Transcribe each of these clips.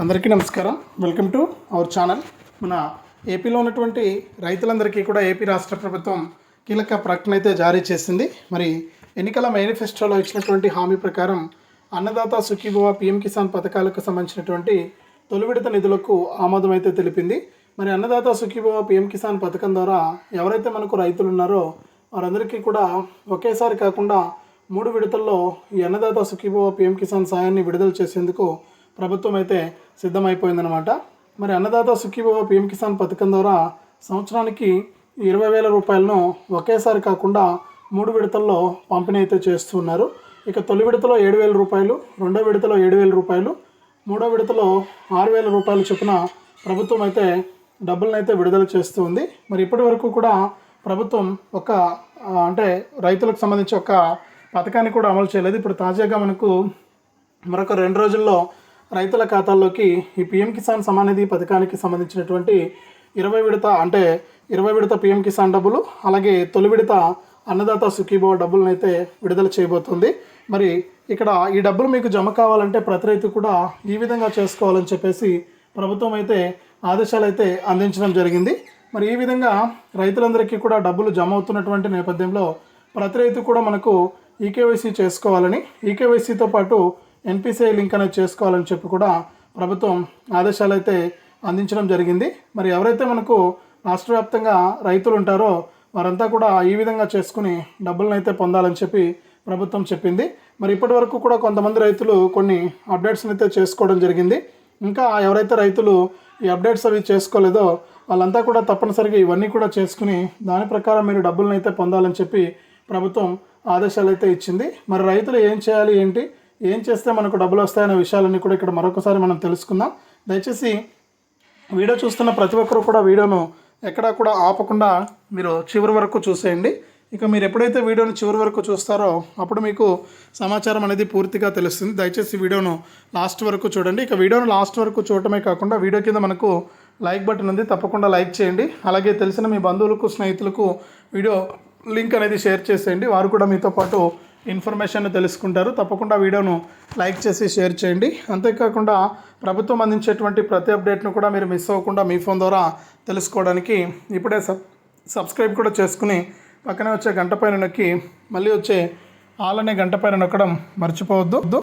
అందరికీ నమస్కారం. Welcome to our channel. మన ఏపీలో ఉన్నటువంటి రైతులందరికీ కూడా ఏపీ రాష్ట్ర ప్రభుత్వం కీలక ప్రకటన అయితే జారీ చేసింది. మరి ఎన్నికల మేనిఫెస్టోలో ఇచ్చినటువంటి హామీ ప్రకారం అన్నదాత సుఖీభవ పీఎం కిసాన్ పథకాలకు సంబంధించినటువంటి తొలి విడత నిధులకు ఆమోదం అయితే తెలిపింది. మరి అన్నదాత సుఖీభవ పీఎం కిసాన్ పథకం ద్వారా ఎవరైతే మనకు రైతులు ఉన్నారో వారందరికీ కూడా ఒకేసారి కాకుండా 3 విడతల్లో ఈ అన్నదాత సుఖీభవ పీఎం కిసాన్ సాయాన్ని విడుదల చేసేందుకు ప్రభుత్వం అయితే సిద్ధమైపోయిందనమాట. మరి అన్నదాత సుఖీభవ పీఎం కిసాన్ పథకం ద్వారా సంవత్సరానికి 20,000 రూపాయలను ఒకేసారి కాకుండా 3 విడతల్లో పంపిణీ అయితే చేస్తున్నారు. ఇక తొలి విడతలో 7,000 రూపాయలు, రెండో విడతలో 7,000 రూపాయలు, మూడో విడతలో 6,000 రూపాయలు చొప్పున ప్రభుత్వం అయితే డబ్బులను అయితే విడుదల చేస్తుంది. మరి ఇప్పటి వరకు కూడా ప్రభుత్వం అంటే రైతులకు సంబంధించి ఒక పథకాన్ని కూడా అమలు చేయలేదు. ఇప్పుడు తాజాగా మనకు మరొక 2 రోజుల్లో రైతుల ఖాతాల్లోకి ఈ పీఎం కిసాన్ సమానిధి పథకానికి సంబంధించినటువంటి 20 విడత పీఎం కిసాన్ డబ్బులు, అలాగే తొలి విడత అన్నదాత సుఖీభవ డబ్బులను అయితే విడుదల చేయబోతుంది. మరి ఇక్కడ ఈ డబ్బులు మీకు జమ కావాలంటే ప్రతి రైతు కూడా ఈ విధంగా చేసుకోవాలని చెప్పేసి ప్రభుత్వం అయితే ఆదేశాలు అయితే అందించడం జరిగింది. మరి ఈ విధంగా రైతులందరికీ కూడా డబ్బులు జమ అవుతున్నటువంటి నేపథ్యంలో ప్రతి రైతు కూడా మనకు ఈకేవైసీ చేసుకోవాలని, ఈకేవైసీతో పాటు ఎన్పిసిఐ లింక్ అనేది చేసుకోవాలని చెప్పి కూడా ప్రభుత్వం ఆదేశాలు అయితే అందించడం జరిగింది. మరి ఎవరైతే మనకు రాష్ట్ర వ్యాప్తంగా రైతులు ఉంటారో వారంతా కూడా ఈ విధంగా చేసుకుని డబ్బులను అయితే పొందాలని చెప్పి ప్రభుత్వం చెప్పింది. మరి ఇప్పటి వరకు కూడా కొంతమంది రైతులు కొన్ని అప్డేట్స్ని అయితే చేసుకోవడం జరిగింది. ఇంకా ఎవరైతే రైతులు ఈ అప్డేట్స్ అవి చేసుకోలేదో వాళ్ళంతా కూడా తప్పనిసరిగా ఇవన్నీ కూడా చేసుకుని దాని ప్రకారం మీరు డబ్బులను అయితే పొందాలని చెప్పి ప్రభుత్వం ఆదేశాలు అయితే ఇచ్చింది. మరి రైతులు ఏం చేయాలి, ఏం చేస్తే మనకు డబ్బులు వస్తాయనే విషయాలన్నీ కూడా ఇక్కడ మరొకసారి మనం తెలుసుకుందాం. దయచేసి వీడియో చూస్తున్న ప్రతి ఒక్కరు కూడా వీడియోను ఎక్కడా కూడా ఆపకుండా మీరు చివరి వరకు చూసేయండి. ఇక మీరు ఎప్పుడైతే వీడియోను చివరి వరకు చూస్తారో అప్పుడు మీకు సమాచారం అనేది పూర్తిగా తెలుస్తుంది. దయచేసి వీడియోను లాస్ట్ వరకు చూడండి. ఇక వీడియోను లాస్ట్ వరకు చూడటమే కాకుండా వీడియో కింద మనకు లైక్ బటన్ ఉంది, తప్పకుండా లైక్ చేయండి. అలాగే తెలిసిన మీ బంధువులకు, స్నేహితులకు వీడియో లింక్ అనేది షేర్ చేసేయండి. వారు కూడా మీతో పాటు ఇన్ఫర్మేషన్ తెలుసుకుంటారు. తప్పకుండా వీడియోను లైక్ చేసి షేర్ చేయండి. అంతేకాకుండా ప్రభుత్వం అందించేటువంటి ప్రతి అప్డేట్ను కూడా మీరు మిస్ అవ్వకుండా మీ ఫోన్ ద్వారా తెలుసుకోవడానికి ఇప్పుడే సబ్స్క్రైబ్ కూడా చేసుకుని పక్కనే వచ్చే గంట పైన నొక్కి మళ్ళీ వచ్చే ఆల్ అనే గంట పైన నొక్కడం మర్చిపోవద్దు.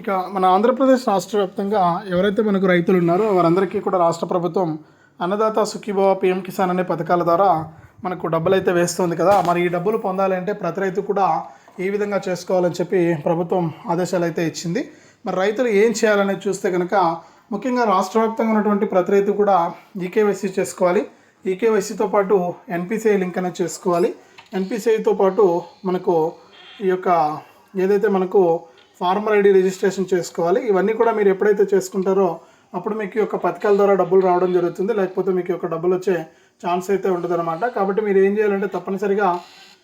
ఇక మన ఆంధ్రప్రదేశ్ రాష్ట్ర వ్యాప్తంగా ఎవరైతే మనకు రైతులు ఉన్నారో వారందరికీ కూడా రాష్ట్ర ప్రభుత్వం అన్నదాత సుఖీభవ పీఎం కిసాన్ అనే పథకాల ద్వారా మనకు డబ్బులు అయితే వేస్తుంది కదా. మరి ఈ డబ్బులు పొందాలంటే ప్రతి రైతు కూడా ఈ విధంగా చేసుకోవాలని చెప్పి ప్రభుత్వం ఆదేశాలు అయితే ఇచ్చింది. మరి రైతులు ఏం చేయాలనేది చూస్తే కనుక ముఖ్యంగా రాష్ట్ర వ్యాప్తంగా ఉన్నటువంటి ప్రతి రైతు కూడా ఈకేవైసీ చేసుకోవాలి. ఈకేవైసీతో పాటు ఎన్పిసిఐ లింక్ అనేది చేసుకోవాలి. ఎన్పిసిఐతో పాటు మనకు ఈ యొక్క ఏదైతే మనకు ఫార్మర్ ఐడి రిజిస్ట్రేషన్ చేసుకోవాలి. ఇవన్నీ కూడా మీరు ఎప్పుడైతే చేసుకుంటారో అప్పుడు మీకు యొక్క పథకాల ద్వారా డబ్బులు రావడం జరుగుతుంది. లేకపోతే మీకు యొక్క డబ్బులు వచ్చే ఛాన్స్ అయితే ఉండదన్నమాట. కాబట్టి మీరు ఏం చేయాలంటే తప్పనిసరిగా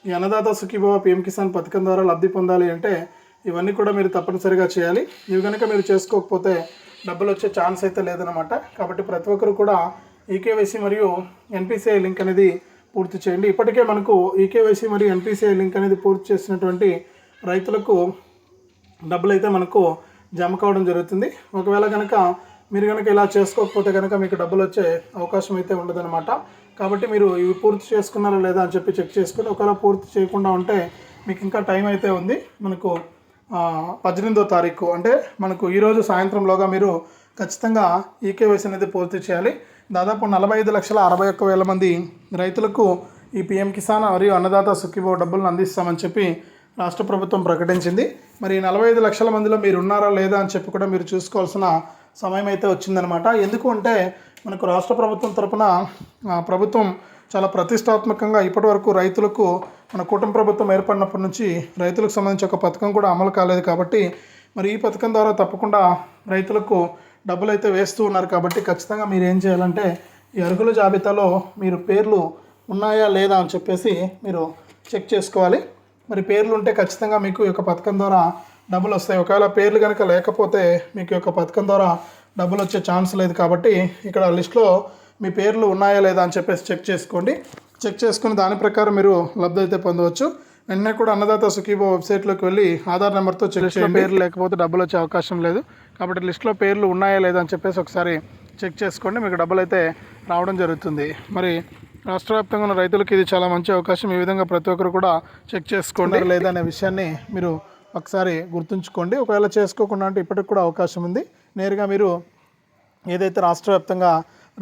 ఈ అన్నదాత సుఖీభవ పీఎం కిసాన్ పథకం ద్వారా లబ్ధి పొందాలి అంటే ఇవన్నీ కూడా మీరు తప్పనిసరిగా చేయాలి. ఇవి కనుక మీరు చేసుకోకపోతే డబ్బులు వచ్చే ఛాన్స్ అయితే లేదనమాట. కాబట్టి ప్రతి ఒక్కరు కూడా ఈకేవైసీ మరియు ఎన్పిసిఐ లింక్ అనేది పూర్తి చేయండి. ఇప్పటికే మనకు ఈకేవైసీ మరియు ఎన్పిసిఐ లింక్ అనేది పూర్తి చేసినటువంటి రైతులకు డబ్బులు అయితే మనకు జమ కావడం జరుగుతుంది. ఒకవేళ కనుక మీరు కనుక ఇలా చేసుకోకపోతే కనుక మీకు డబ్బులు వచ్చే అవకాశం అయితే ఉండదన్నమాట. కాబట్టి మీరు ఇవి పూర్తి చేసుకున్నారా లేదా అని చెప్పి చెక్ చేసుకుని ఒకవేళ పూర్తి చేయకుండా ఉంటే మీకు ఇంకా టైం అయితే ఉంది. మనకు 18వ తారీఖు అంటే మనకు ఈరోజు సాయంత్రంలోగా మీరు ఖచ్చితంగా ఈకేవైసీ అనేది పూర్తి చేయాలి. దాదాపు 45,61,000 మంది రైతులకు ఈ పీఎం కిసాన్ మరియు అన్నదాత సుఖీభవ డబ్బులను అందిస్తామని చెప్పి రాష్ట్ర ప్రభుత్వం ప్రకటించింది. మరి 45 లక్షల మందిలో మీరు ఉన్నారా లేదా అని చెప్పి కూడా మీరు చూసుకోవాల్సిన సమయం అయితే వచ్చిందనమాట. ఎందుకు అంటే మనకు రాష్ట్ర ప్రభుత్వం తరపున ప్రభుత్వం చాలా ప్రతిష్టాత్మకంగా ఇప్పటివరకు రైతులకు మన కూటమి ప్రభుత్వం ఏర్పడినప్పటి నుంచి రైతులకు సంబంధించి ఒక పథకం కూడా అమలు కాలేదు. కాబట్టి మరి ఈ పథకం ద్వారా తప్పకుండా రైతులకు డబ్బులు అయితే వేస్తూ ఉన్నారు. కాబట్టి ఖచ్చితంగా మీరు ఏం చేయాలంటే ఈ అర్హుల జాబితాలో మీరు పేర్లు ఉన్నాయా లేదా అని చెప్పేసి మీరు చెక్ చేసుకోవాలి. మరి పేర్లు ఉంటే ఖచ్చితంగా మీకు ఈ యొక్క పథకం ద్వారా డబ్బులు వస్తాయి. ఒకవేళ పేర్లు కనుక లేకపోతే మీకు యొక్క పథకం ద్వారా డబ్బులు వచ్చే ఛాన్స్ లేదు. కాబట్టి ఇక్కడ లిస్ట్లో మీ పేర్లు ఉన్నాయా లేదా అని చెప్పేసి చెక్ చేసుకోండి. చెక్ చేసుకుని దాని ప్రకారం మీరు లబ్ధి అయితే పొందవచ్చు. వెంటనే కూడా అన్నదాత సుఖీభావ వెబ్సైట్లోకి వెళ్ళి ఆధార్ నెంబర్తో చెక్ చేయండి. పేర్లు లేకపోతే డబ్బులు వచ్చే అవకాశం లేదు కాబట్టి లిస్ట్లో పేర్లు ఉన్నాయా లేదా అని చెప్పేసి ఒకసారి చెక్ చేసుకోండి, మీకు డబ్బులు అయితే రావడం జరుగుతుంది. మరి రాష్ట్ర వ్యాప్తంగా ఉన్న రైతులకు ఇది చాలా మంచి అవకాశం. ఈ విధంగా ప్రతి ఒక్కరు కూడా చెక్ చేసుకోండి లేదా అనే విషయాన్ని మీరు ఒకసారి గుర్తుంచుకోండి. ఒకవేళ చేసుకోకుండా అంటే ఇప్పటికి కూడా అవకాశం ఉంది. నేరుగా మీరు ఏదైతే రాష్ట్ర వ్యాప్తంగా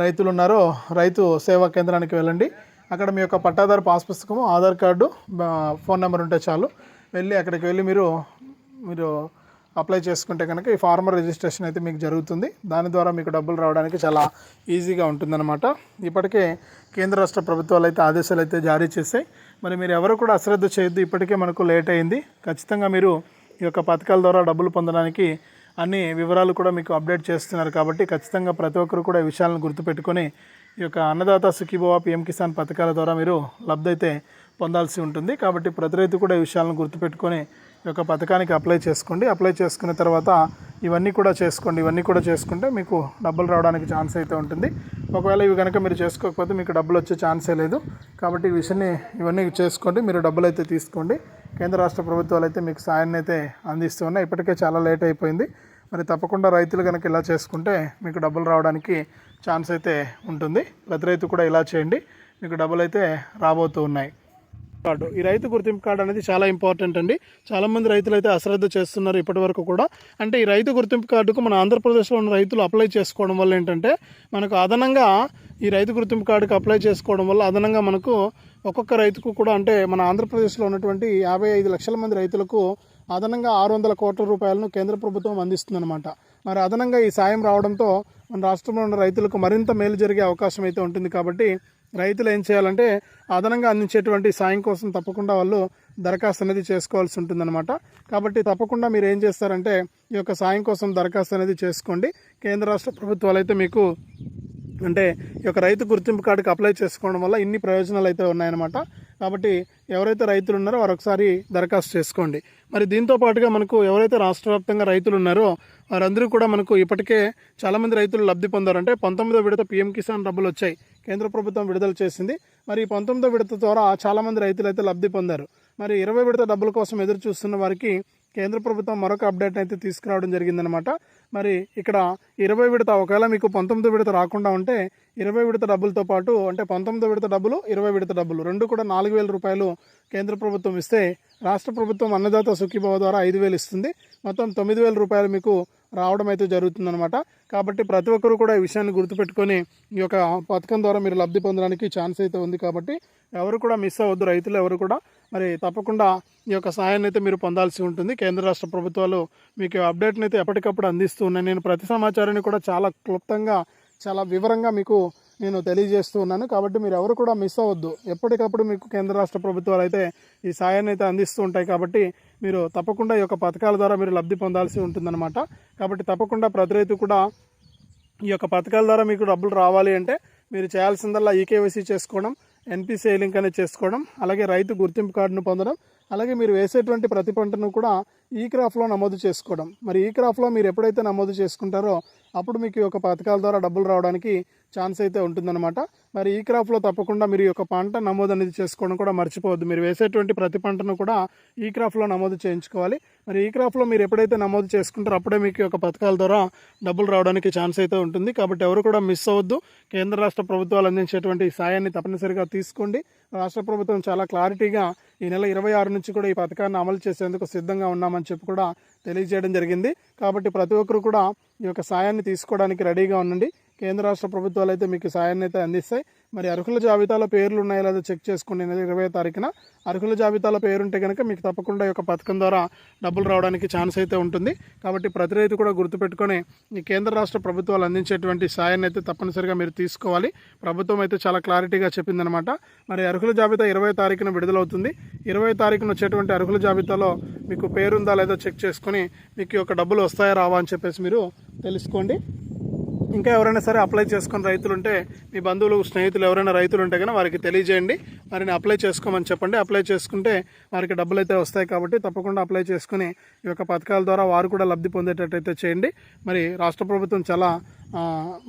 రైతులు ఉన్నారో రైతు సేవా కేంద్రానికి వెళ్ళండి. అక్కడ మీ యొక్క పట్టాదారు పాస్ పుస్తకము, ఆధార్ కార్డు, ఫోన్ నెంబర్ ఉంటే చాలు. వెళ్ళి అక్కడికి వెళ్ళి మీరు అప్లై చేసుకుంటే కనుక ఈ ఫార్మర్ రిజిస్ట్రేషన్ అయితే మీకు జరుగుతుంది. దాని ద్వారా మీకు డబ్బులు రావడానికి చాలా ఈజీగా ఉంటుందన్నమాట. ఇప్పటికే కేంద్ర రాష్ట్ర ప్రభుత్వాలు అయితే ఆదేశాలు అయితే జారీ చేశాయి. మరి మీరు ఎవరు కూడా అశ్రద్ధ చేయొద్దు. ఇప్పటికే మనకు లేట్ అయింది. ఖచ్చితంగా మీరు ఈ యొక్క పథకాల ద్వారా డబ్బులు పొందడానికి అన్ని వివరాలు కూడా మీకు అప్డేట్ చేస్తున్నారు కాబట్టి ఖచ్చితంగా ప్రతి ఒక్కరు కూడా ఈ విషయాలను గుర్తుపెట్టుకొని ఈ యొక్క అన్నదాత సుఖీభవ పిఎం కిసాన్ పథకాల ద్వారా మీరు లబ్ధి అయితే పొందాల్సి ఉంటుంది. కాబట్టి ప్రతి రైతు కూడా ఈ విషయాలను గుర్తుపెట్టుకొని ఈ యొక్క పథకానికి అప్లై చేసుకోండి. అప్లై చేసుకున్న తర్వాత ఇవన్నీ కూడా చేసుకుంటే మీకు డబ్బులు రావడానికి ఛాన్స్ అయితే ఉంటుంది. ఒకవేళ ఇవి కనుక మీరు చేసుకోకపోతే మీకు డబ్బులు వచ్చే ఛాన్సే లేదు. కాబట్టి ఈ విషయాన్ని ఇవన్నీ చేసుకోండి, మీరు డబ్బులు అయితే తీసుకోండి. కేంద్ర రాష్ట్ర ప్రభుత్వాలు అయితే మీకు సాయాన్ని అయితే అందిస్తున్నాయి. ఇప్పటికే చాలా లేట్ అయిపోయింది. మరి తప్పకుండా రైతులు కనుక ఇలా చేసుకుంటే మీకు డబ్బులు రావడానికి ఛాన్స్ అయితే ఉంటుంది. ప్రతి రైతు కూడా ఇలా చేయండి, మీకు డబ్బులు అయితే రాబోతూ ఉన్నాయి. కార్డు, ఈ రైతు గుర్తింపు కార్డు అనేది చాలా ఇంపార్టెంట్ అండి. చాలామంది రైతులు అయితే అశ్రద్ధ చేస్తున్నారు ఇప్పటి వరకు కూడా. అంటే ఈ రైతు గుర్తింపు కార్డుకు మన ఆంధ్రప్రదేశ్లో ఉన్న రైతులు అప్లై చేసుకోవడం వల్ల ఏంటంటే మనకు అదనంగా ఈ రైతు గుర్తింపు కార్డుకు అప్లై చేసుకోవడం వల్ల అదనంగా మనకు ఒక్కొక్క రైతుకు కూడా అంటే మన ఆంధ్రప్రదేశ్లో ఉన్నటువంటి 55 లక్షల మంది రైతులకు అదనంగా 600 కోట్ల రూపాయలను కేంద్ర ప్రభుత్వం అందిస్తుందన్నమాట. మరి అదనంగా ఈ సాయం రావడంతో మన రాష్ట్రంలో ఉన్న రైతులకు మరింత మేలు జరిగే అవకాశం అయితే ఉంటుంది. కాబట్టి రైతులు ఏం చేయాలంటే అదనంగా అందించేటువంటి సాయం కోసం తప్పకుండా వాళ్ళు దరఖాస్తు అనేది చేసుకోవాల్సి ఉంటుందన్నమాట. కాబట్టి తప్పకుండా మీరు ఏం చేస్తారంటే ఈ యొక్క సాయం కోసం దరఖాస్తు అనేది చేసుకోండి. కేంద్ర రాష్ట్ర ప్రభుత్వాలు అయితే మీకు అంటే ఈ యొక్క రైతు గుర్తింపు కార్డుకి అప్లై చేసుకోవడం వల్ల ఇన్ని ప్రయోజనాలు అయితే ఉన్నాయన్నమాట. కాబట్టి ఎవరైతే రైతులు ఉన్నారో వారు ఒకసారి దరఖాస్తు చేసుకోండి. మరి దీంతో పాటుగా మనకు ఎవరైతే రాష్ట్ర వ్యాప్తంగా రైతులు ఉన్నారో వారందరూ కూడా మనకు ఇప్పటికే చాలామంది రైతులు లబ్ధి పొందారంటే 19వ విడత పిఎం కిసాన్ డబ్బులు వచ్చాయి, కేంద్ర ప్రభుత్వం విడుదల చేసింది. మరి 19వ విడత ద్వారా చాలామంది రైతులు అయితే లబ్ధి పొందారు. మరి 20 విడత డబ్బుల కోసం ఎదురు చూస్తున్న వారికి కేంద్ర ప్రభుత్వం మరొక అప్డేట్ అయితే తీసుకురావడం జరిగిందనమాట. మరి ఇక్కడ 20 విడత ఒకవేళ మీకు 19 విడత రాకుండా ఉంటే 20 విడత డబ్బులతో పాటు అంటే 19 విడత డబ్బులు 20 విడత డబ్బులు రెండు కూడా 4,000 రూపాయలు కేంద్ర ప్రభుత్వం ఇస్తే రాష్ట్ర ప్రభుత్వం అన్నదాత సుఖీభవ ద్వారా 5,000 ఇస్తుంది. మొత్తం 9,000 రూపాయలు మీకు రావడం అయితే జరుగుతుందన్నమాట. కాబట్టి ప్రతి ఒక్కరు కూడా ఈ విషయాన్ని గుర్తుపెట్టుకొని ఈ యొక్క పథకం ద్వారా మీరు లబ్ధి పొందడానికి ఛాన్స్ అయితే ఉంది. కాబట్టి ఎవరు కూడా మిస్ అవ్వద్దు, రైతులు ఎవరు కూడా. మరి తప్పకుండా ఈ యొక్క సహాయాన్ని అయితే మీరు పొందాల్సి ఉంటుంది. కేంద్ర రాష్ట్ర ప్రభుత్వాలు మీకు అప్డేట్ని అయితే ఎప్పటికప్పుడు అందిస్తూ ఉన్నాయి. నేను ప్రతి సమాచారాన్ని కూడా చాలా క్లుప్తంగా చాలా వివరంగా మీకు నేను తెలియజేస్తూ ఉన్నాను. కాబట్టి మీరు ఎవరు కూడా మిస్ అవ్వద్దు. ఎప్పటికప్పుడు మీకు కేంద్ర రాష్ట్ర ప్రభుత్వాలు అయితే ఈ సాయాన్ని అయితే అందిస్తూ ఉంటాయి. కాబట్టి మీరు తప్పకుండా ఈ యొక్క పథకాల ద్వారా మీరు లబ్ధి పొందాల్సి ఉంటుందన్నమాట. కాబట్టి తప్పకుండా ప్రతి రైతు కూడా ఈ యొక్క పథకాల ద్వారా మీకు డబ్బులు రావాలి అంటే మీరు చేయాల్సిందల్లా ఈకేవైసీ చేసుకోవడం, ఎన్పిసిఐ లింక్ అనేది చేసుకోవడం, అలాగే రైతు గుర్తింపు కార్డును పొందడం, అలాగే మీరు వేసేటువంటి ప్రతి పంటను కూడా ఈ క్రాఫ్లో నమోదు చేసుకోవడం. మరి ఈ క్రాఫ్లో మీరు ఎప్పుడైతే నమోదు చేసుకుంటారో అప్పుడు మీకు ఈ యొక్క పథకాల ద్వారా డబ్బులు రావడానికి ఛాన్స్ అయితే ఉంటుందన్నమాట. మరి ఈ క్రాఫ్లో తప్పకుండా మీరు ఈ యొక్క పంట నమోదు అనేది చేసుకోవడం కూడా మర్చిపోవద్దు. మీరు వేసేటువంటి ప్రతి పంటను కూడా ఈ క్రాఫ్లో నమోదు చేయించుకోవాలి. మరి ఈ క్రాఫ్లో మీరు ఎప్పుడైతే నమోదు చేసుకుంటారో అప్పుడే మీకు ఈ యొక్క పథకాల ద్వారా డబ్బులు రావడానికి ఛాన్స్ అయితే ఉంటుంది. కాబట్టి ఎవరు కూడా మిస్ అవ్వద్దు. కేంద్ర రాష్ట్ర ప్రభుత్వాలు అందించేటువంటి సాయాన్ని తప్పనిసరిగా తీసుకోండి. రాష్ట్ర ప్రభుత్వం చాలా క్లారిటీగా ఈ నెల 26 నుంచి కూడా ఈ పథకాన్ని అమలు చేసేందుకు సిద్ధంగా ఉన్నామని చెప్పి కూడా తెలియజేయడం జరిగింది. కాబట్టి ప్రతి ఒక్కరు కూడా ఈ యొక్క సాయాన్ని తీసుకోవడానికి రెడీగా ఉండండి. కేంద్ర రాష్ట్ర ప్రభుత్వాలు అయితే మీకు సాయాన్ని అయితే అందిస్తాయి. మరి అర్హుల జాబితాలో పేర్లు ఉన్నాయో లేదో చెక్ చేసుకోండి. నెల 20వ తారీఖున అర్హుల జాబితాలో పేరుంటే కనుక మీకు తప్పకుండా ఈ యొక్క పథకం ద్వారా డబ్బులు రావడానికి ఛాన్స్ అయితే ఉంటుంది. కాబట్టి ప్రతి రైతు కూడా గుర్తుపెట్టుకొని ఈ కేంద్ర రాష్ట్ర ప్రభుత్వాలు అందించేటువంటి సాయాన్ని అయితే తప్పనిసరిగా మీరు తీసుకోవాలి. ప్రభుత్వం అయితే చాలా క్లారిటీగా చెప్పిందనమాట. మరి అర్హుల జాబితా 20వ తారీఖున విడుదలవుతుంది. 20వ తారీఖున వచ్చేటువంటి అర్హుల జాబితాలో మీకు పేరుందా లేదో చెక్ చేసుకొని మీకు ఈ యొక్క డబ్బులు వస్తాయా రావా అని చెప్పేసి మీరు తెలుసుకోండి. ఇంకా ఎవరైనా సరే అప్లై చేసుకుని రైతులు ఉంటే మీ బంధువులు స్నేహితులు ఎవరైనా రైతులు ఉంటే కనుక వారికి తెలియజేయండి. వారిని అప్లై చేసుకోమని చెప్పండి. అప్లై చేసుకుంటే వారికి డబ్బులు అయితే వస్తాయి. కాబట్టి తప్పకుండా అప్లై చేసుకుని ఈ యొక్క పథకాల ద్వారా వారు కూడా లబ్ధి పొందేటట్టయితే చేయండి. మరి రాష్ట్ర ప్రభుత్వం చాలా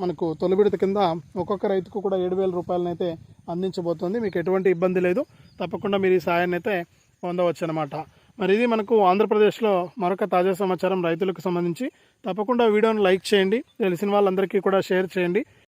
మనకు తొలి విడత కింద ఒక్కొక్క రైతుకు కూడా 7,000 రూపాయలను అయితే అందించబోతోంది. మీకు ఎటువంటి ఇబ్బంది లేదు. తప్పకుండా మీరు ఈ సాయాన్ని అయితే పొందవచ్చు అనమాట. మరి ఇది మనకు ఆంధ్రప్రదేశ్లో మరొక తాజా సమాచారం రైతులకు సంబంధించి. తప్పకుండా వీడియోను లైక్ చేయండి, తెలిసిన వాళ్ళందరికీ కూడా షేర్ చేయండి.